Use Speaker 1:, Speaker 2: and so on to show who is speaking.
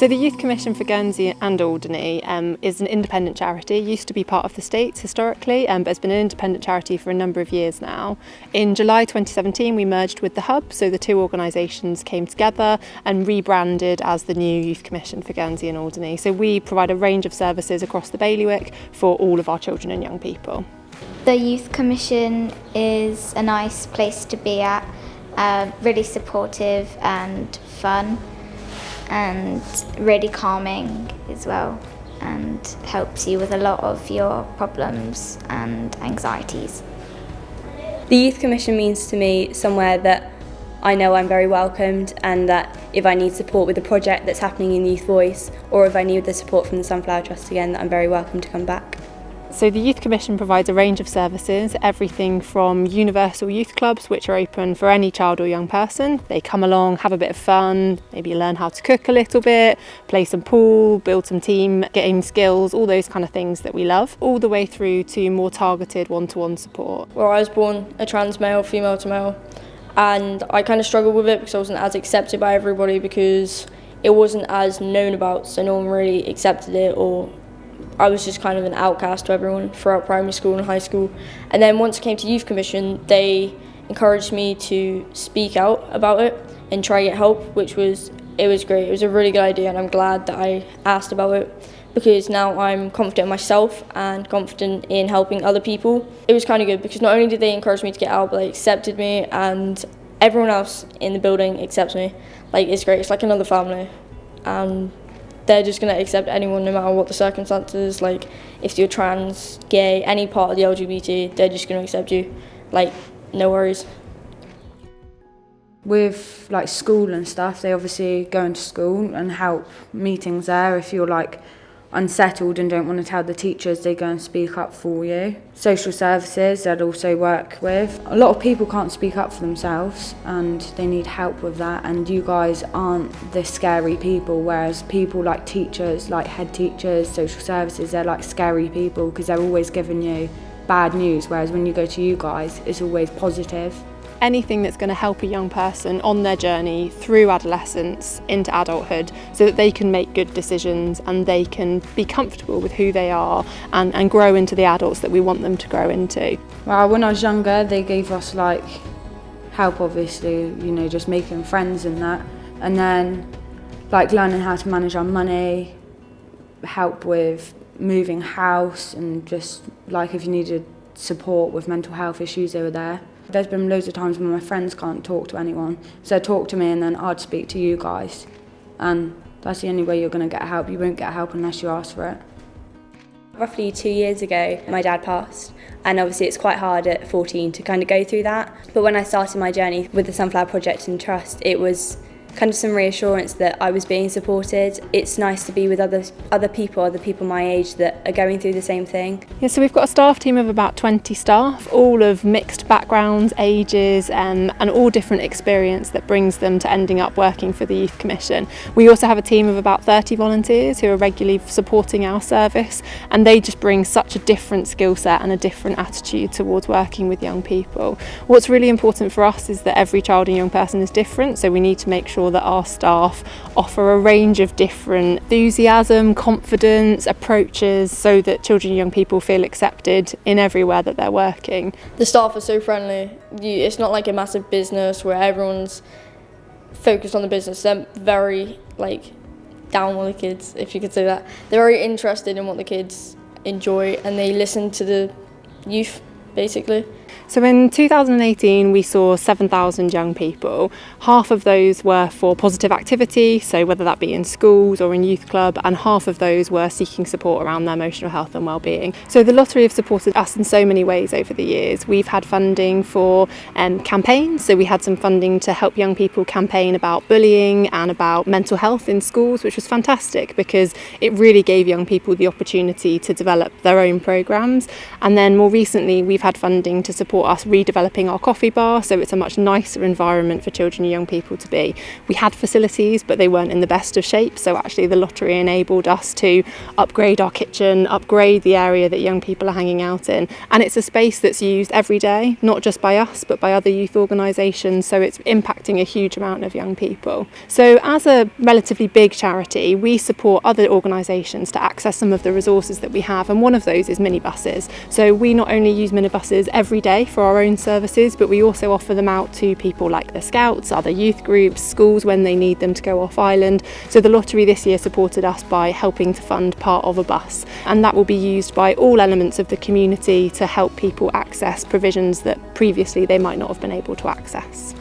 Speaker 1: So the Youth Commission for Guernsey and Alderney is an independent charity. It used to be part of the States historically, but it's been an independent charity for a number of years now. In July 2017 we merged with the Hub, so the two organisations came together and rebranded as the new Youth Commission for Guernsey and Alderney. So we provide a range of services across the bailiwick for all of our children and young people.
Speaker 2: The Youth Commission is a nice place to be at, really supportive and fun, and really calming as well, and helps you with a lot of your problems and anxieties.
Speaker 3: The Youth Commission means to me somewhere that I know I'm very welcomed, and that if I need support with a project that's happening in Youth Voice, or if I need the support from the Sunflower Trust again, that I'm very welcome to come back.
Speaker 1: So the Youth Commission provides a range of services, everything from universal youth clubs, which are open for any child or young person. They come along, have a bit of fun, maybe learn how to cook a little bit, play some pool, build some team game skills, all those kind of things that we love, all the way through to more targeted one-to-one support.
Speaker 4: Well, I was born a trans male, female to male, and I kind of struggled with it because I wasn't as accepted by everybody, because it wasn't as known about, so no one really accepted it, or I was just kind of an outcast to everyone throughout primary school and high school. And then once I came to Youth Commission, they encouraged me to speak out about it and try to get help, it was great. It was a really good idea, and I'm glad that I asked about it, because now I'm confident in myself and confident in helping other people. It was kind of good because not only did they encourage me to get out, but they accepted me, and everyone else in the building accepts me. Like, it's great, it's like another family. They're just going to accept anyone no matter what the circumstances. Like, if you're trans, gay, any part of the LGBT, they're just going to accept you. Like, no worries.
Speaker 5: With like school and stuff, they obviously go into school and help meetings there. If you're like unsettled and don't want to tell the teachers, they go and speak up for you. Social services, they'd also work with. A lot of people can't speak up for themselves and they need help with that, and you guys aren't the scary people, whereas people like teachers, like head teachers, social services, they're like scary people because they're always giving you bad news, whereas when you go to you guys, it's always positive.
Speaker 1: Anything that's going to help a young person on their journey through adolescence into adulthood, so that they can make good decisions and they can be comfortable with who they are and grow into the adults that we want them to grow into.
Speaker 5: Well, when I was younger, they gave us like help, obviously, you know, just making friends and that, and then like learning how to manage our money, help with moving house, and just like if you needed support with mental health issues, they were there. There's been loads of times when my friends can't talk to anyone, so they'd talk to me and then I'd speak to you guys. And that's the only way you're going to get help. You won't get help unless you ask for it.
Speaker 3: Roughly 2 years ago, my dad passed, and obviously it's quite hard at 14 to kind of go through that. But when I started my journey with the Sunflower Project and Trust, it was kind of some reassurance that I was being supported. It's nice to be with other people my age that are going through the same thing.
Speaker 1: Yeah, so we've got a staff team of about 20 staff, all of mixed backgrounds, ages, and all different experience that brings them to ending up working for the Youth Commission. We also have a team of about 30 volunteers who are regularly supporting our service, and they just bring such a different skill set and a different attitude towards working with young people. What's really important for us is that every child and young person is different, so we need to make sure that our staff offer a range of different enthusiasm, confidence, approaches, so that children and young people feel accepted in everywhere that they're working.
Speaker 4: The staff are so friendly. It's not like a massive business where everyone's focused on the business. They're very down on the kids, if you could say that. They're very interested in what the kids enjoy, and they listen to the youth, basically.
Speaker 1: So in 2018 we saw 7,000 young people. Half of those were for positive activity, so whether that be in schools or in youth club, and half of those were seeking support around their emotional health and well-being. So the lottery have supported us in so many ways over the years. We've had funding for campaigns, so we had some funding to help young people campaign about bullying and about mental health in schools, which was fantastic because it really gave young people the opportunity to develop their own programmes. And then more recently we've had funding to support us redeveloping our coffee bar, so it's a much nicer environment for children and young people to be. We had facilities, but they weren't in the best of shape, so actually the lottery enabled us to upgrade our kitchen, upgrade the area that young people are hanging out in, and it's a space that's used every day, not just by us but by other youth organisations, so it's impacting a huge amount of young people. So as a relatively big charity, we support other organisations to access some of the resources that we have, and one of those is minibuses. So we not only use minibuses every day for our own services, but we also offer them out to people like the Scouts, other youth groups, schools when they need them to go off island. So the lottery this year supported us by helping to fund part of a bus, and that will be used by all elements of the community to help people access provisions that previously they might not have been able to access.